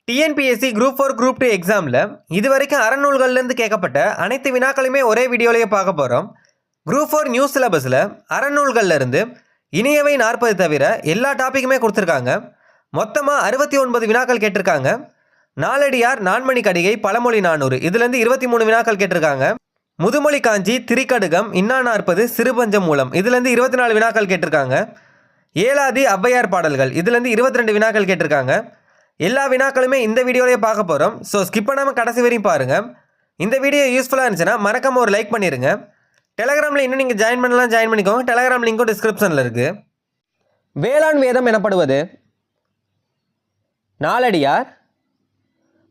TNPSC group 4 group 2 எக்ஸாமில் இதுவரைக்கும் அறநூல்கள்லேருந்து கேட்கப்பட்ட அனைத்து வினாக்களையுமே ஒரே வீடியோலேயே பார்க்க போகிறோம். குரூப் 4 நியூ சிலபஸில் அறநூல்கள்லேருந்து இனியவை 40 தவிர எல்லா டாப்பிக்குமே கொடுத்துருக்காங்க. மொத்தமாக 69 வினாக்கள் கேட்டிருக்காங்க. நாலடியார், நான்மணி கடிகை, பழமொழி 400 இதுலேருந்து 23 வினாக்கள் கேட்டிருக்காங்க. முதுமொழி காஞ்சி, திரிகடுகம், இன்னா 40, சிறுபஞ்சம் மூலம் இதுலேருந்து 24 வினாக்கள் கேட்டிருக்காங்க. ஏலாதி, ஔவையார் பாடல்கள் இதுலேருந்து 22 வினாக்கள் கேட்டிருக்காங்க. எல்லா வினாக்களுமே இந்த வீடியோலேயே பார்க்க போகிறோம். ஸோ ஸ்கிப் பண்ணாமல் கடைசி வரையும் பாருங்கள். இந்த வீடியோ யூஸ்ஃபுல்லாக இருந்துச்சுன்னா மறக்காம ஒரு லைக் பண்ணிடுங்க. டெலகிராமில் இன்னும் நீங்கள் ஜாயின் பண்ணிக்கோங்க. டெலகிராம் லிங்க்கும் டிஸ்கிரிப்ஷனில் இருக்குது. வேளாண் வேதம் எனப்படுவது நாலடியார்.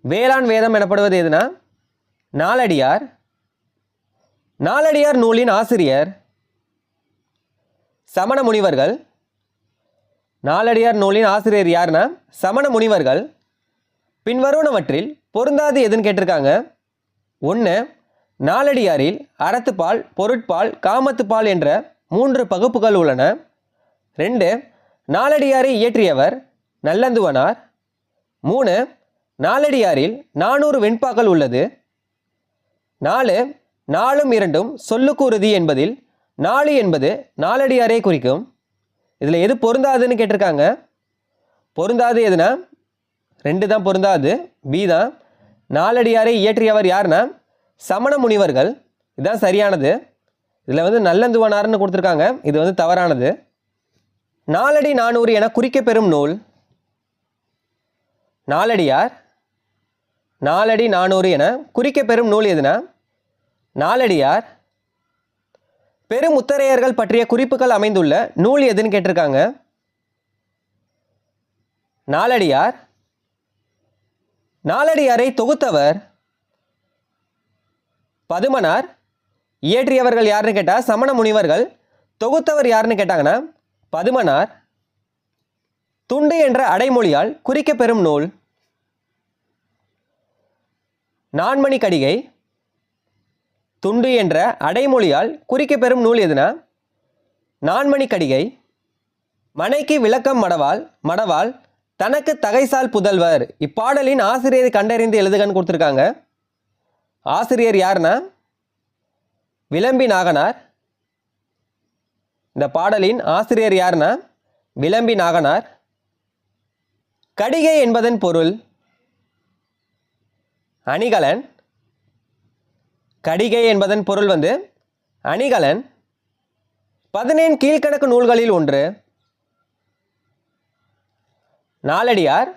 வேளாண் வேதம் எனப்படுவது எதுனா நாலடியார். நாலடியார் நூலின் ஆசிரியர் சமண முனிவர்கள். நாலடியார் நூலின் ஆசிரியர் யாருன்னா சமண முனிவர்கள். பின்வருவனவற்றில் பொருந்தாது எதுன்னு கேட்டிருக்காங்க. 1. நாலடியாரில் அறத்துப்பால், பொருட்பால், காமத்துப்பால் என்ற 3 பகுப்புகள் உள்ளன. 2. நாலடியாரை இயற்றியவர் நல்லந்துவனார். 3. நாலடியாரில் 400 வெண்பாக்கள் உள்ளது. 4. 4ம் 2ம் சொல்லுக்குறுதி என்பதில் 4 என்பது நாலடியாரை குறிக்கும். இதில் எது பொருந்தாதுன்னு கேட்டிருக்காங்க. பொருந்தாது எதுனா 2 தான் பொருந்தாது, பி தான். நாலடியாரை இயற்றியவர் யாருன்னா சமண முனிவர்கள், இதுதான் சரியானது. இதில் நல்லந்துவனார்னு கொடுத்துருக்காங்க, இது தவறானது. நாலடி 400 என குறிக்கப்பெறும் நூல் நாலடியார். நாலடி 400 என குறிக்கப்பெறும் நூல் எதுனா நாலடியார். பெருமுத்தரையர்கள் பற்றிய குறிப்புகள் அமைந்துள்ள நூல் எதுன்னு கேட்டிருக்காங்க. நாலடியார். நாலடியாரை தொகுத்தவர் பதுமனார். இயற்றியவர்கள் யாருன்னு கேட்டால் சமண முனிவர்கள். தொகுத்தவர் யாருன்னு கேட்டாங்கன்னா பதுமனார். துண்டு என்ற அடைமொழியால் குறிக்கப்பெறும் நூல் நான்மணி கடிகை. துண்டு என்ற அடைமொழியால் குறிக்கப்பெறும் நூல் எதுனா நான்மணி கடிகை. மனைக்கு விளக்கம் மடவாள் தனக்கு தகைசால் புதல்வர். இப்பாடலின் ஆசிரியரை கண்டறிந்து எழுதுகன்னு கொடுத்துருக்காங்க. ஆசிரியர் யாருன்னா விளம்பி நாகனார். இந்த பாடலின் ஆசிரியர் யாருன்னா விளம்பி நாகனார். கடிகை என்பதன் பொருள் அணிகலன். கடிகை என்பதன் பொருள் அணிகலன். 17 கீழ்க்கணக்கு நூல்களில் ஒன்று நாலடியார்,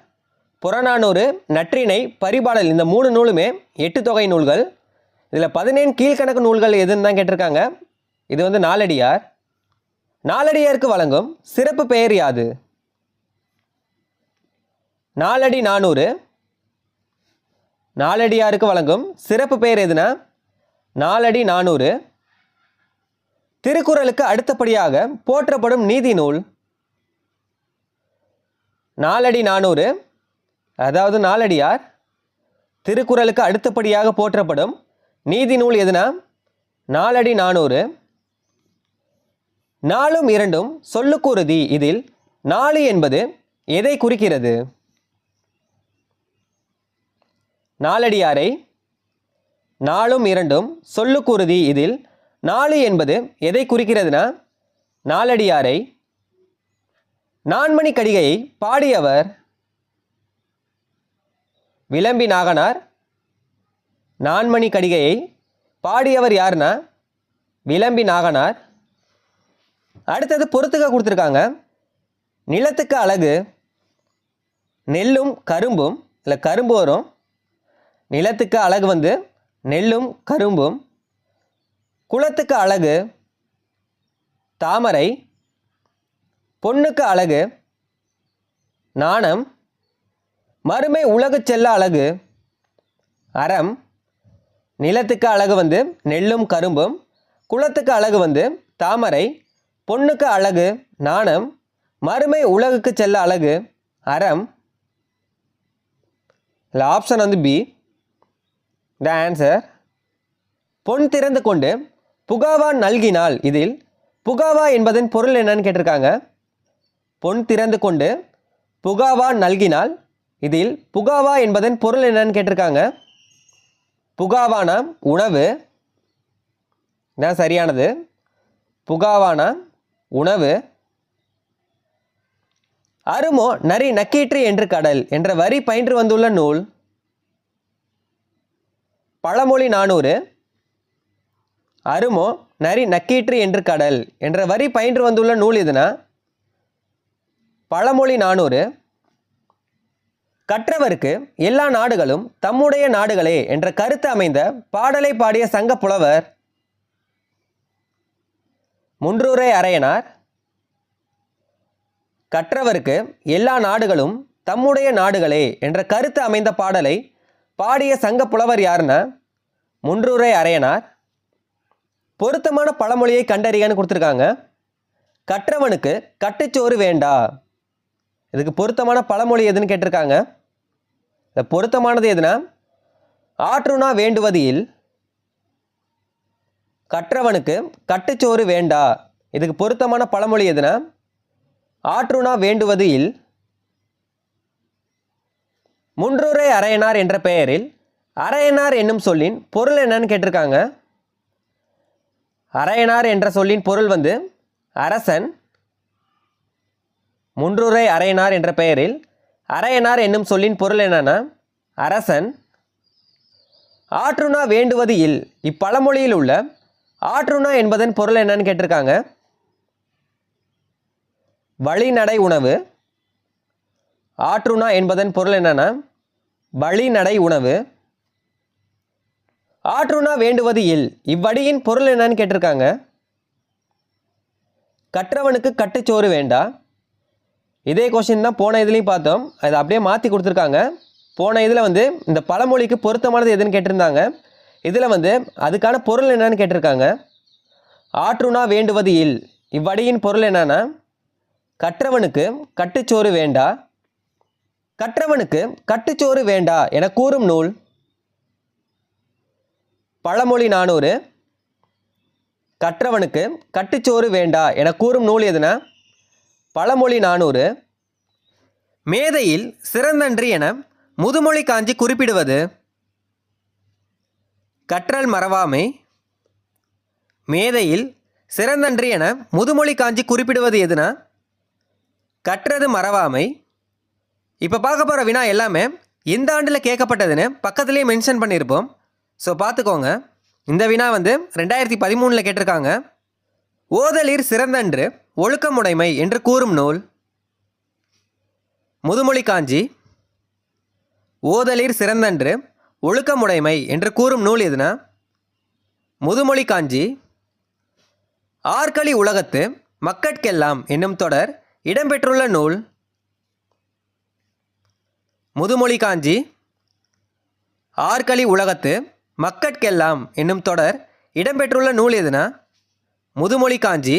புறநானூறு, நற்றிணை, பரிபாடல் இந்த 3 நூலுமே 8 தொகை நூல்கள். இதில் 17 கீழ்க்கணக்கு நூல்கள் எதுன்னு தான் கேட்டிருக்காங்க. இது நாலடியார். நாலடியாருக்கு வழங்கும் சிறப்பு பெயர் யாது? நாலடி 400. நாலடியாருக்கு வழங்கும் சிறப்பு பெயர் எதுனா நாலடி 400. திருக்குறளுக்கு அடுத்தபடியாக போற்றப்படும் நீதி நூல் நாலடி 400. அதாவது நாலடியார். திருக்குறளுக்கு அடுத்தபடியாக போற்றப்படும் நீதி நூல் எதுனா நாலடி 400. 4ம் 2ம் சொல்லுக்குறுதி. இதில் 4 என்பது எதை குறிக்கிறது? நாலடியாரை 4ம் 2ம் சொல்லுக்குறுதி. இதில் 4 என்பது எதை குறிக்கிறதுனா நாலடியாரை. நான்மணி கடிகையை பாடியவர் விளம்பி நாகனார். நான்மணி கடிகையை பாடியவர் யாருன்னா விளம்பி நாகனார். அடுத்தது பொறுத்துக்க கொடுத்துருக்காங்க. நிலத்துக்கு அழகு நெல்லும் கரும்பும். இல்லை கரும்பு வரும். நிலத்துக்கு அழகு நெல்லும் கரும்பும். குளத்துக்கு அழகு தாமரை. பொண்ணுக்கு அழகு நாணம். மறுமை உலகு செல்ல அழகு அறம். நிலத்துக்கு அழகு நெல்லும் கரும்பும். குளத்துக்கு அழகு தாமரை. பொண்ணுக்கு அழகு நாணம். மறுமை உலகுக்கு செல்ல அழகு அறம். இல்லை ஆப்ஷன் பி த ஆன்சர். பொன் திறந்து கொண்டு புகாவா நல்கினால். இதில் புகாவா என்பதன் பொருள் என்னன்னு கேட்டிருக்காங்க. பொன் திறந்து கொண்டு புகாவா நல்கினால் இதில் புகாவா என்பதன் பொருள் என்னன்னு கேட்டிருக்காங்க. புகாவானா உணவு, இதான் சரியானது. புகாவானா உணவு. அருமோ நரி நக்கீற்று என்று கடல் என்ற வரி பயின்று வந்துள்ள நூல். பழமொழி 400. அருமோ நரி நக்கீற்று என்று கடல் என்ற வரி பயின்று வந்துள்ள நூல் எதுனா பழமொழி 400. கற்றவருக்கு எல்லா நாடுகளும் தம்முடைய நாடுகளே என்ற கருத்து அமைந்த பாடலை பாடிய சங்க புலவர். முன்றூரை அரையனார். கற்றவருக்கு எல்லா நாடுகளும் தம்முடைய நாடுகளே என்ற கருத்து அமைந்த பாடலை பாடிய சங்க புலவர் யாருன்னா முன்றூரை அரையனார். பொருத்தமான பழமொழியை கண்டறியன்னு கொடுத்துருக்காங்க. கற்றவனுக்கு கட்டுச்சோறு வேண்டா. இதுக்கு பொருத்தமான பழமொழி எதுன்னு கேட்டிருக்காங்க. பொருத்தமானது எதுனா ஆற்றுணா வேண்டுவது இல். கற்றவனுக்கு கட்டுச்சோறு வேண்டா. இதுக்கு பொருத்தமான பழமொழி எதுனா ஆற்றுணா வேண்டுவது இல். முன்றூரை அரையனார் என்ற பெயரில் அரையனார் என்னும் சொல்லின் பொருள் என்னன்னு கேட்டிருக்காங்க. அரையனார் என்ற சொல்லின் பொருள் அரசன். முன்றூரை அரையனார் என்ற பெயரில் அரையனார் என்னும் சொல்லின் பொருள் என்னன்னா அரசன். ஆற்றுணா வேண்டுவது இல் இப்பழமொழியில் உள்ள ஆற்றுணா என்பதன் பொருள் என்னன்னு கேட்டிருக்காங்க. வழிநடை உணவு. ஆற்றுணா என்பதன் பொருள் என்னன்னா வழிநடை உணவு. ஆற்றுணா வேண்டுவது இல் இவ்வடியின் பொருள் என்னன்னு கேட்டிருக்காங்க. கற்றவனுக்கு கட்டுச்சோறு வேண்டா. இதே கொஸ்டின் தான் போன இதுலையும் பார்த்தோம். அதை அப்படியே மாற்றி கொடுத்துருக்காங்க. போன இதில் இந்த பழமொழிக்கு பொருத்தமானது எதுன்னு கேட்டிருந்தாங்க. இதில் அதுக்கான பொருள் என்னன்னு கேட்டிருக்காங்க. ஆற்றுணா வேண்டுவது இல் இவ்வடியின் பொருள் என்னன்னா கற்றவனுக்கு கட்டுச்சோறு வேண்டா. கற்றவனுக்கு கட்டுச்சோறு வேண்டா என கூறும் நூல். பழமொழி 400. கற்றவனுக்கு கட்டுச்சோறு வேண்டா என கூறும் நூல் எதுனா பழமொழி 400. மேதையில் சிறந்தன்றி என முதுமொழி காஞ்சி குறிப்பிடுவது. கற்றல் மறவாமை. மேதையில் சிறந்தன்றி என முதுமொழி காஞ்சி குறிப்பிடுவது எதுனா கற்றது மறவாமை. இப்போ பார்க்க போகிற வினா எல்லாமே எந்த ஆண்டில் கேட்கப்பட்டதுன்னு பக்கத்துலேயே மென்ஷன் பண்ணியிருப்போம். ஸோ பார்த்துக்கோங்க. இந்த வினா 2013 கேட்டிருக்காங்க. ஓதலிர் சிறந்தன்று ஒழுக்கமுடைமை என்று கூறும் நூல். முதுமொழி காஞ்சி. ஓதலிர் சிறந்தன்று ஒழுக்கமுடைமை என்று கூறும் நூல் எதுனா முதுமொழி காஞ்சி. ஆற்களி உலகத்து மக்கட்கெல்லாம் என்னும் தொடர் இடம்பெற்றுள்ள நூல். முதுமொழி காஞ்சி. ஆற்களி உலகத்து மக்கட்கெல்லாம் என்னும் தொடர் இடம்பெற்றுள்ள நூல் எதுனா முதுமொழி காஞ்சி.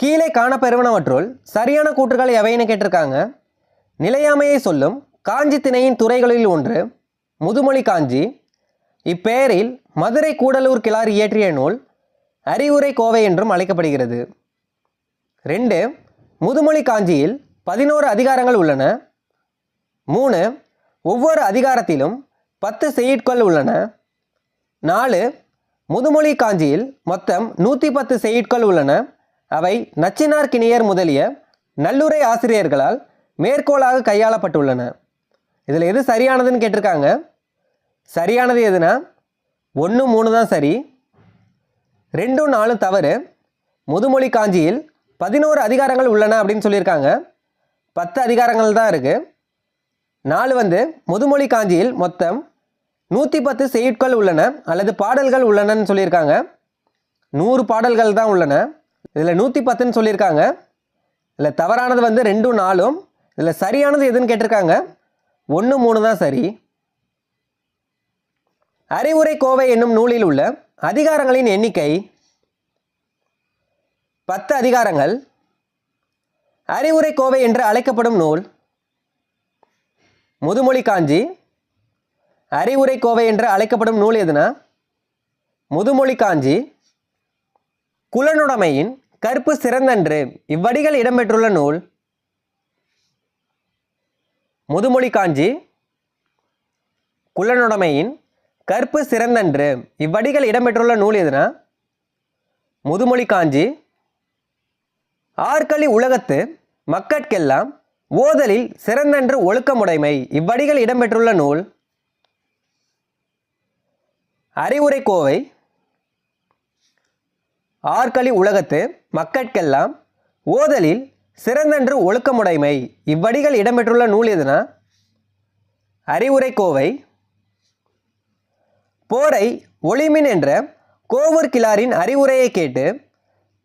கீழே காணப்பெறுவனவற்றுள் சரியான கூற்றுகள் எவைன்னு கேட்டிருக்காங்க. நிலையாமையை சொல்லும் காஞ்சி திணையின் துறைகளில் ஒன்று முதுமொழி காஞ்சி. இப்பெயரில் மதுரை கூடலூர் கிழார் இயற்றிய நூல் அறிவுரை கோவை என்றும் அழைக்கப்படுகிறது. 2. முதுமொழி காஞ்சியில் 11 அதிகாரங்கள் உள்ளன. 3. ஒவ்வொரு அதிகாரத்திலும் 10 செய்யுட்கள் உள்ளன. 4. முதுமொழி காஞ்சியில் மொத்தம் 110 செய்யுட்கள் உள்ளன. அவை நச்சினார்க்கினியர் முதலிய நல்லுரை ஆசிரியர்களால் மேற்கோளாக கையாளப்பட்டுள்ளன. இதில் எது சரியானதுன்னு கேட்டிருக்காங்க. சரியானது எதுனா 1, 3 தான் சரி. 2, 4 தவறு. முதுமொழி காஞ்சியில் 11 அதிகாரங்கள் உள்ளன அப்படின்னு சொல்லியிருக்காங்க. 10 அதிகாரங்கள் தான் இருக்குது. 4 முதுமொழி காஞ்சியில் மொத்தம் 110 செய்யுட்கள் உள்ளன அல்லது பாடல்கள் உள்ளனன்னு சொல்லியிருக்காங்க. 100 பாடல்கள் தான் உள்ளன. இதில் 110ன்னு சொல்லியிருக்காங்க. இதில் தவறானது 2, 4. இதில் சரியானது எதுன்னு கேட்டிருக்காங்க. 1, 3 தான் சரி. அறிவுரை கோவை என்னும் நூலில் உள்ள அதிகாரங்களின் எண்ணிக்கை 10 அதிகாரங்கள். அறிவுரை கோவை என்று அழைக்கப்படும் நூல் முதுமொழி காஞ்சி. அறிவுரை கோவை என்று அழைக்கப்படும் நூல் எதுனா முதுமொழி காஞ்சி. குலனுடைமையின் கற்பு சிறந்தன்று இவ்வடிகள் இடம்பெற்றுள்ள நூல் முதுமொழி காஞ்சி, குள்ளனுடைமையின், கற்பு சிறந்தன்று இவ்வடிகள் இடம்பெற்றுள்ள நூல் எதுனா? முதுமொழி காஞ்சி. ஆற்களி உலகத்து மக்கட்கெல்லாம் ஓதலில் சிறந்தன்று ஒழுக்கமுடைமை இவ்வடிகள் இடம்பெற்றுள்ள நூல்? அறிவுரை கோவை. ஆற்களி உலகத்து மக்கட்கெல்லாம் ஓதலில் சிறந்தன்று ஒழுக்கமுடைமை இவ்வடிகள் இடம்பெற்றுள்ள நூல் எதுனா? அறிவுரை கோவை. போரை ஒளிமின் என்ற கோவூர் கிழாரின் அறிவுரையை கேட்டு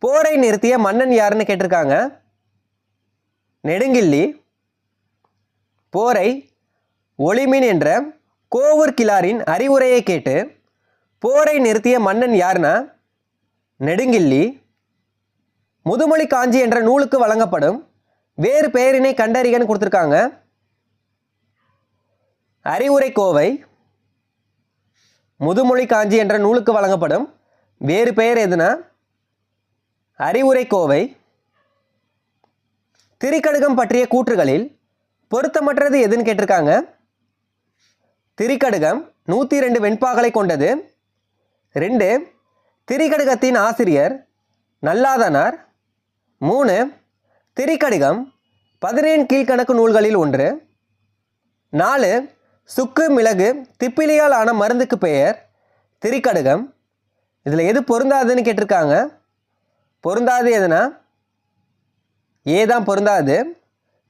போரை நிறுத்திய மன்னன் யாருன்னு கேட்டிருக்காங்க. நெடுங்கிள்ளி. போரை ஒளிமின் என்ற கோவூர் கிழாரின் அறிவுரையை கேட்டு போரை நிறுத்திய மன்னன் யாருன்னா? நெடுங்கிள்ளி. முதுமொழி காஞ்சி என்ற நூலுக்கு வழங்கப்படும் வேறு பெயரினை கண்டறிகன்னு கொடுத்துருக்காங்க. அறிவுரை கோவை. முதுமொழி காஞ்சி என்ற நூலுக்கு வழங்கப்படும் வேறு பெயர் எதுனா? அறிவுரை கோவை. திரிகடுகம் பற்றிய கூற்றுகளில் பொருத்தமற்றது எதுன்னு கேட்டிருக்காங்க. திரிகடுகம் 102 வெண்பாக்களை கொண்டது. 2. திரிகடுகத்தின் ஆசிரியர் நல்லாதனார். 3. திரிகடுகம் 17 கீழ்கணக்கு நூல்களில் ஒன்று. 4. சுக்கு மிளகு திப்பிலியால் ஆன மருந்துக்கு பெயர் திரிகடுகம். இதில் எது பொருந்தாதுன்னு கேட்டிருக்காங்க. பொருந்தாது எதுனா? ஏதான் பொருந்தாது.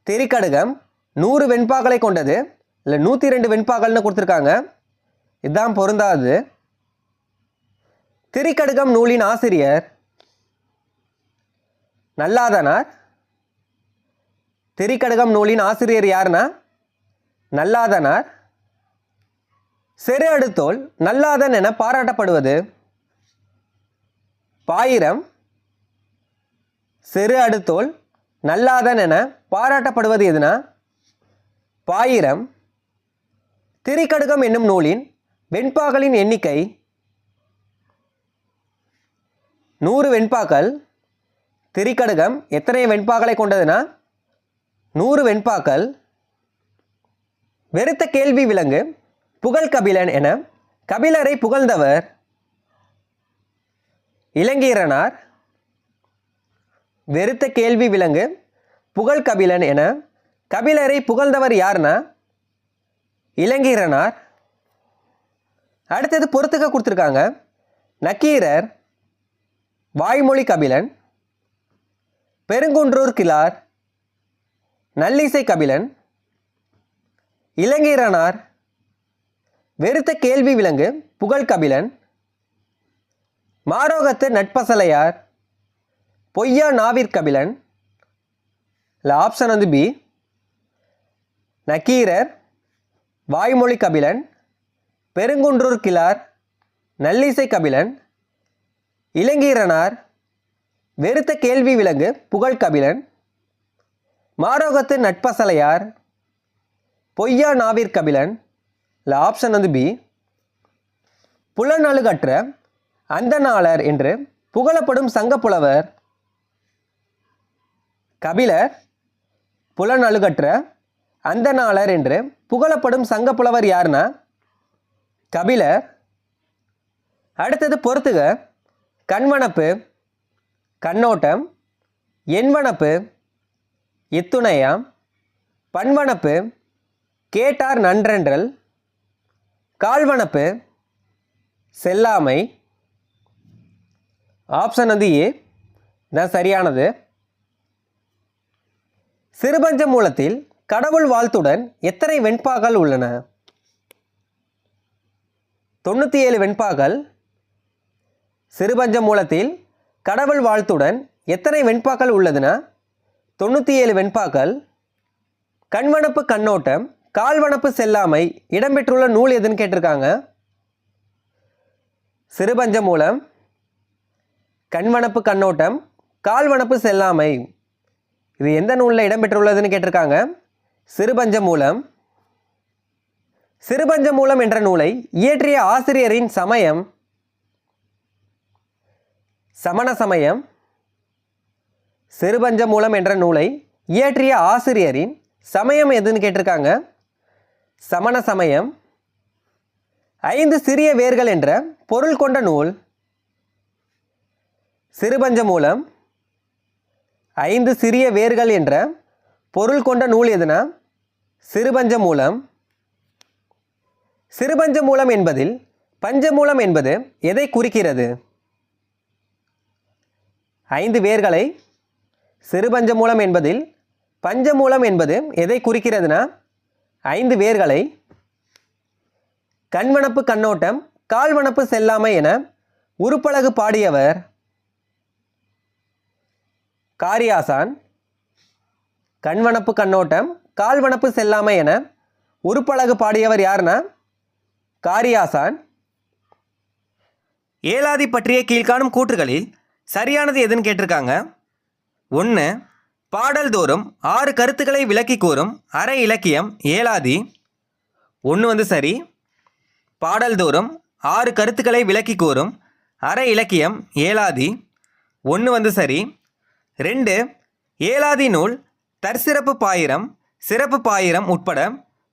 திரிகடுகம் 100 வெண்பாக்களை கொண்டது. இல்லை 102 வெண்பாக்கள்னு கொடுத்துருக்காங்க. இதுதான் பொருந்தாது. திரிகடுகம் நூலின் ஆசிரியர் நல்லாதனார். திரிகடுகம் நூலின் ஆசிரியர் யாருன்னா? நல்லாதனார். செரு அடுத்தோல் நல்லாதன் என பாராட்டப்படுவது? பாயிரம். செரு அடுத்தோல் நல்லாதன் என பாராட்டப்படுவது எதுனா? பாயிரம். திரிகடுகம் என்னும் நூலின் வெண்பாக்களின் எண்ணிக்கை? 100 வெண்பாக்கள். திரிகடுகம் எத்தனை வெண்பாக்களை கொண்டதுன்னா? 100 வெண்பாக்கள். வெறுத்த கேள்வி விலங்கு புகழ் கபிலன் என கபிலரை புகழ்ந்தவர்? இளங்கீரனார். வெறுத்த கேள்வி விலங்கு புகழ் கபிலன் என கபிலரை புகழ்ந்தவர் யாருன்னா? இளங்கீரனார். அடுத்தது பொறுத்துக்க கொடுத்துருக்காங்க. நக்கீரர், வாய்மொழி கபிலன், பெருங்குன்றூர் கிழார், நல்லிசை கபிலன், இளங்கீரனார். வெறுத்த கேள்வி விலங்கு புகழ் கபிலன். மாரோகத்து நட்பசலையார், பொய்யா நாவிற்கபிலன். இல்லை, ஆப்ஷன் வந்து பி. நக்கீரர், வாய்மொழி கபிலன், பெருங்குன்றூர் கிழார், நல்லிசை கபிலன், இளங்கீரனார். வெறுத்த கேள்வி விலங்கு புகழ் கபிலன். மாரோகத்து நட்பசலையார், பொய்யா நாவிற்கபிலன். இல்லை, ஆப்ஷன் வந்து பி. புலனழுகற்ற அந்தநாளர் என்று புகழப்படும் சங்கப்புலவர்? கபிலர். புலனழுகற்ற அந்தநாளர் என்று புகழப்படும் சங்கப்புலவர் யாருன்னா? கபிலர். அடுத்தது பொறுத்துக. கண்வனப்பு, கண்ணோட்டம், எண்வனப்பு, இத்துணையாம், பண்வனப்பு, கேட்டார் நன்றென்றல், கால்வனப்பு, செல்லாமை. ஆப்ஷன் வந்து ஏ தான் சரியானது. சிறுபஞ்ச மூலத்தில் கடவுள் வாழ்த்துடன் எத்தனை வெண்பாக்கள் உள்ளன? 97 வெண்பாக்கள். சிறுபஞ்ச மூலத்தில் கடவுள் வாழ்த்துடன் எத்தனை வெண்பாக்கள் உள்ளதுன்னா? 97 வெண்பாக்கள். கண்வனப்பு கண்ணோட்டம், கால்வனப்பு செல்லாமை இடம்பெற்றுள்ள நூல் எதுன்னு கேட்டிருக்காங்க. சிறுபஞ்ச மூலம், கண்வனப்பு கண்ணோட்டம், கால்வனப்பு செல்லாமை. இது எந்த நூலில் இடம்பெற்றுள்ளதுன்னு கேட்டிருக்காங்க. சிறுபஞ்ச மூலம். சிறுபஞ்ச மூலம் என்ற நூலை இயற்றிய ஆசிரியரின் சமயம்? சமண சமயம். சிறுபஞ்ச மூலம் என்ற நூலை இயற்றிய ஆசிரியரின் சமயம் எதுன்னு கேட்டிருக்காங்க. சமண சமயம். 5 சிறிய வேர்கள் என்ற பொருள் கொண்ட நூல். சிறுபஞ்சமூலம். 5 சிறிய வேர்கள் என்ற பொருள் கொண்ட நூல் எதுனா சிறுபஞ்சமூலம். சிறுபஞ்சமூலம் என்பதில் பஞ்சமூலம் என்பது எதை குறிக்கிறது? 5 வேர்களை சிறுபஞ்சமூலம் என்பதில் பஞ்சமூலம் என்பது எதை குறிக்கிறதுனா 5 வேர்களை. கண்வனப்பு கண்ணோட்டம் கால்வனப்பு செல்லாமை என உருப்பலகு பாடியவர் காரியாசான். கண்வனப்பு கண்ணோட்டம் கால்வனப்பு செல்லாமை என உருப்பலகு பாடியவர் யாருன்னா காரியாசான். ஏலாதி பற்றிய கீழ்காணும் கூற்றுகளில் சரியானது எதுன்னு கேட்டிருக்காங்க. 1. பாடல் தோறும் 6 கருத்துக்களை விளக்கி கூறும் அரை இலக்கியம் ஏலாதி. 1 சரி. பாடல் தோறும் 6 கருத்துக்களை விளக்கி கூறும் அரை இலக்கியம் ஏலாதி. 1 சரி. 2. ஏலாதி நூல் தற்சிறப்பு பாயிரம் சிறப்பு பாயிரம் உட்பட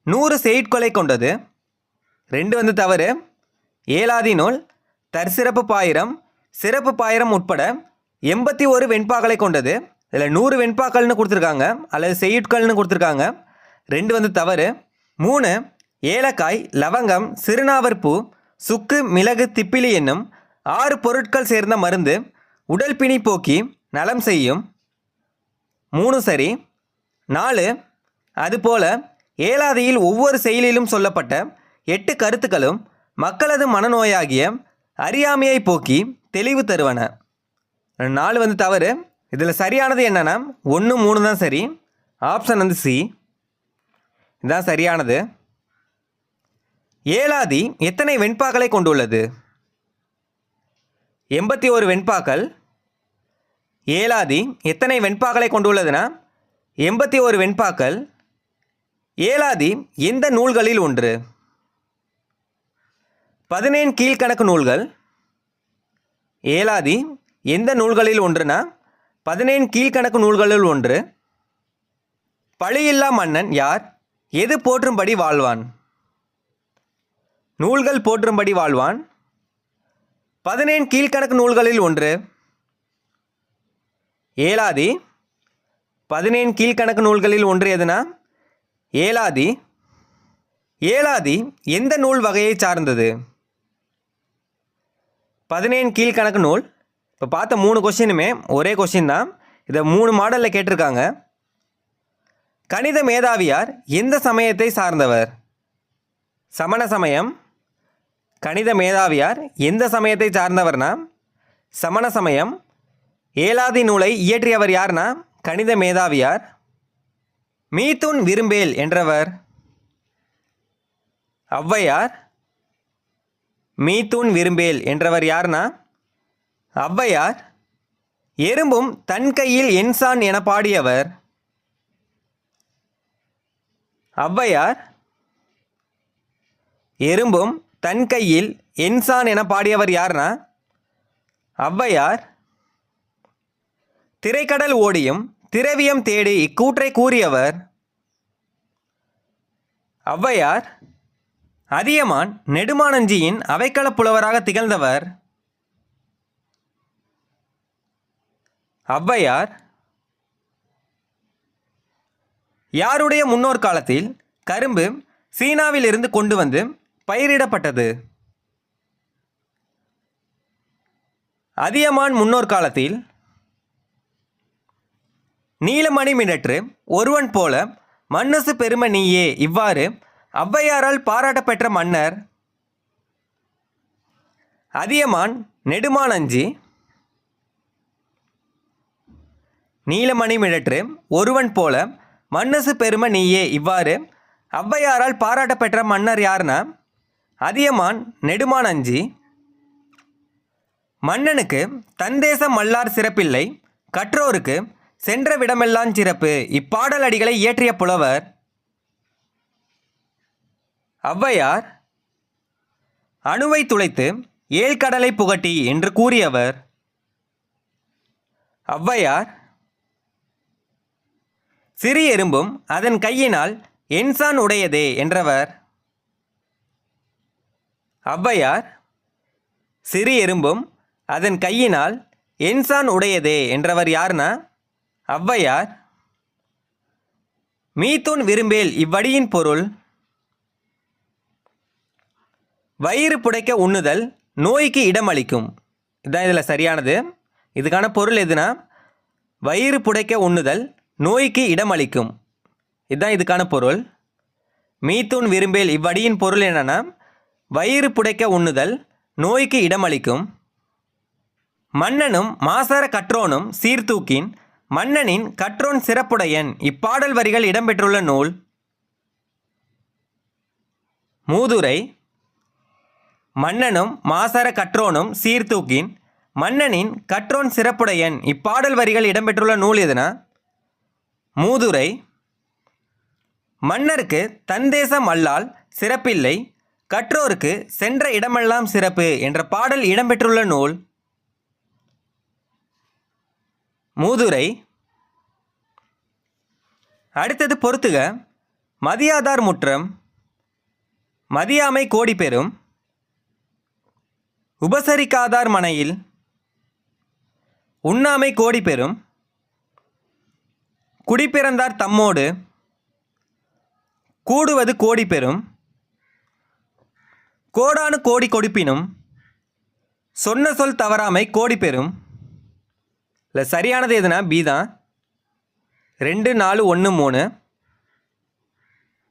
100 செய்யுட்களை கொண்டது. 2 தவறு. ஏலாதி நூல் தற்சிறப்பு பாயிரம் சிறப்பு பாயிரம் உட்பட 81 வெண்பாக்களை கொண்டது. இதில் 100 வெண்பாக்கள்னு கொடுத்துருக்காங்க அல்லது செய்யுட்கள்னு கொடுத்துருக்காங்க. 2 தவறு. 3. ஏலக்காய் லவங்கம் சிறுநாவற்பூ சுக்கு மிளகு திப்பிலி என்னும் 6 பொருட்கள் சேர்ந்த மருந்து உடல் பிணி போக்கி நலம் செய்யும். 3 சரி. 4. அதுபோல ஏலாதியில் ஒவ்வொரு செயலிலும் சொல்லப்பட்ட 8 கருத்துக்களும் மக்களது மனநோயாகிய அறியாமையை போக்கி தெளிவு தருவன. 4 தவறு. இதில் சரியானது என்னன்னா 1, 3 தான் சரி. ஆப்ஷன் சி இதுதான் சரியானது. ஏலாதி எத்தனை வெண்பாக்களை கொண்டுள்ளது? 81 வெண்பாக்கள். ஏலாதி எத்தனை வெண்பாக்களை கொண்டுள்ளதுன்னா 81 வெண்பாக்கள். ஏலாதி எந்த நூல்களில் ஒன்று? 17 கீழ்கணக்கு நூல்கள். ஏலாதி எந்த நூல்களில் ஒன்றுனா 17 கீழ்கணக்கு நூல்களில் ஒன்று. பழியில்லா மன்னன் யார்? எது போற்றும்படி வாழ்வான்? நூல்கள் போற்றும்படி வாழ்வான். 17 கீழ்கணக்கு நூல்களில் ஒன்று. ஏலாதி 17 கீழ்கணக்கு நூல்களில் ஒன்று எதுனா ஏலாதி. ஏலாதி எந்த நூல் வகையை சார்ந்தது? 17 கீழ்கணக்கு நூல். இப்போ பார்த்த 3 கொஸ்டினுமே ஒரே கொஸ்டின் தான். இதை 3 மாடலில் கேட்டிருக்காங்க. கணித மேதாவியார் எந்த சமயத்தை சார்ந்தவர்? சமண சமயம். கணித மேதாவியார் எந்த சமயத்தை சார்ந்தவர்னா சமண சமயம். ஏலாதி நூலை இயற்றியவர் யார்னா கணித மேதாவியார். மீத்துன் விரும்பேல் என்றவர் ஔவையார். மீத்துன் விரும்பேல் என்றவர் யார்னா ஔவையார். எறும்பும் தன் கையில் என்சான் என பாடியவர் ஔவையார். எறும்பும் தன் கையில் என்சான் என பாடியவர் யார்னா ஔவையார். திரைக்கடல் ஓடியும் திரவியம் தேடி இக்கூற்றை கூறியவர் ஔவையார். அதியமான் நெடுமானஞ்சியின் அவைக்களப் புலவராக திகழ்ந்தவர் ஔவையார். யாருடைய முன்னோர் காலத்தில் கரும்பு சீனாவில் இருந்து கொண்டு வந்து பயிரிடப்பட்டது? அதியமான் முன்னோர் காலத்தில். நீலமணி மிடற்று ஒருவன் போல மன்னசு பெரும நீயே இவ்வாறு ஔவையாரால் பாராட்டப்பெற்ற மன்னர் அதியமான் நெடுமானஞ்சி. நீலமணி மிடற்று ஒருவன் போல மன்னசு பெரும நீயே இவ்வாறு ஔவையாரால் பாராட்டப்பெற்ற மன்னர் யார்னா அதியமான் நெடுமானஞ்சி. மன்னனுக்கு தன்தேசம் மல்லார் சிறப்பில்லை கற்றோருக்கு சென்ற விடமெல்லாம் சிறப்பு இப்பாடல் அடிகளை இயற்றிய புலவர் ஔவையார். அணுவை துளைத்து ஏழ்கடலை புகட்டி என்று கூறியவர் ஔவையார். சிறு எறும்பும் அதன் கையினால் என்சான் உடையதே என்றவர். ஔவையார். சிறு எறும்பும் அதன் கையினால் என்சான் உடையதே என்றவர் யார்னா ஔவையார். மீத்தூன் விரும்பேல் இவ்வடியின் பொருள். வயிறு புடைக்க உண்ணுதல் நோய்க்கு இடமளிக்கும். இதுதான் இதில் சரியானது. இதுக்கான பொருள் எதுனா வயிறு புடைக்க உண்ணுதல் நோய்க்கு இடமளிக்கும். இதுதான் இதுக்கான பொருள். மீத்தூன் விரும்பேல் இவ்வடியின் பொருள் என்னன்னா வயிறு புடைக்க உண்ணுதல் நோய்க்கு இடமளிக்கும். மன்னனும் மாசற கற்றோனும் சீர்தூக்கின் மன்னனின் கற்றோன் சிறப்புடையன் இப்பாடல் வரிகள் இடம்பெற்றுள்ள நூல். மூதுரை. மன்னனும் மாசற கற்றோனும் சீர்தூக்கின் மன்னனின் கற்றோன் சிறப்புடையன் இப்பாடல் வரிகள் இடம்பெற்றுள்ள நூல் எதுனா மூதுரை. மன்னருக்கு தன் தேசம் அல்லால் சிறப்பில்லை கற்றோருக்கு சென்ற இடமெல்லாம் சிறப்பு என்ற பாடல் இடம்பெற்றுள்ள நூல். மூதுரை. அடுத்தது பொறுத்துக. மதியாதார் முற்றம். மதியாமை கோடி பெறும். உபசரிக்காதார் மனையில். உண்ணாமை கோடி பெறும். குடிப்பிறந்தார் தம்மோடு. கூடுவது கோடி பெறும். கோடானு கோடி கொடுப்பினும். சொன்ன சொல் தவறாமை கோடி பெறும். இல்லை சரியானது எதுனா பி தான். 2, 4, 1, 3.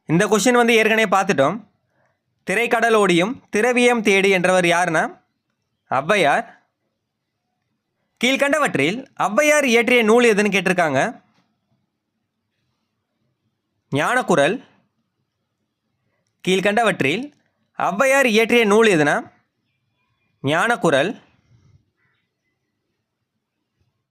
இந்த கொஷின் ஏற்கனவே பார்த்துட்டோம். திரைக்கடலோடியும் திரவியம் தேடி என்றவர் யாருன்னா ஔவையார். கீழ்கண்டவற்றில் ஔவையார் இயற்றிய நூல் எதுன்னு கேட்டிருக்காங்க. ஞானக்குரல். கீழ்கண்டவற்றில் ஔவையார் இயற்றிய நூல் எதுனா ஞானக்குரல்.